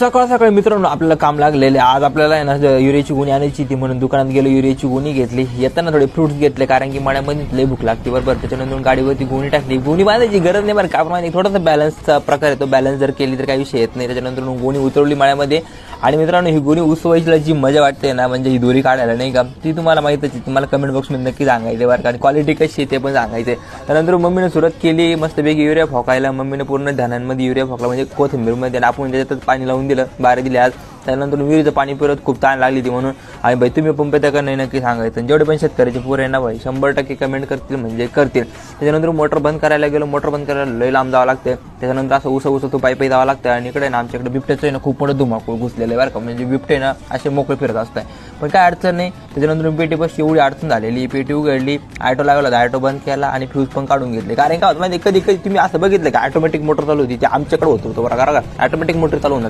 सकाळ सकाळी मित्रांनो आपल्याला काम लागलेले. आज आपल्याला आहे ना युरियाची गोणी आणायची ती, म्हणून दुकानात गेलो, युरियाची गोणी घेतली. येताना थोडे फ्रुट्स घेतले कारण की मळ्यामध्ये लई भूक लागते बरोबर. त्याच्यानंतर गाडीवरती गोणी टाकली. गोणी बांधायची गरज नाही बरं का, आपण थोडासा बॅलन्सचा प्रकार आहे, तो बॅलन्स जर केली तर काही विषय येत नाही. त्याच्यानंतर गोणी उतरवली मळ्यामध्ये. आणि मित्रांनो ही गोणी उसवायची जी मजा वाटते ना, म्हणजे ही दोरी काढायला नाही का, ती तुम्हाला माहितच आहे. तुम्हाला कमेंट बॉक्समध्ये नक्की सांगायचे बरं का, आणि क्वालिटी कशी आहे ते पण सांगायचे. त्यानंतर मम्मीने सुरुवात केली मस्तपैकी युरिया फोकायला. मम्मीने पूर्ण धानांमध्ये युरिया फोकला, म्हणजे कोथिंबीरमध्ये, आणि आपण त्याच्यातच पाणी लावून दिलं, बारे दिले आज. त्यानंतर विहिरीचं पाणी पिरत खूप ताण लागली ती, म्हणून आणि भाई तुम्ही पंप येता का नाही नक्की सांगायचं. जेवढे पण शेतकऱ्याचे पोरं आहे ना भाई 100% कमेंट करतील, म्हणजे करतील. त्याच्यानंतर मोटर बंद करायला गेलो. मोटर बंद करायला लई लांब जावं लागतं. त्याच्यानंतर असं उसा तो पायी जावं लागतं. आणि इकडे ना आमच्याकडे बिबट्याचं आहे ना खूप मोठं धुमाकूळ घुसलेलं आहे बरं का, म्हणजे बिबटे ना असे मोकळे फिरत असतात, पण काय अडचण नाही. त्याच्यानंतर पेटी बस एवढी अडचण झालेली, पेटी उघडली, ऑटो लागला होता, ऑटो बंद केला आणि फ्यूज पण काढून घेतले. कारण का माहिती कधी कधी तुम्ही असं बघितलं का ऑटोमॅटिक मोटर चालू होती, ते आमच्याकडे होतं बरं का, ऑटोमॅटिक मोटर चालू होणार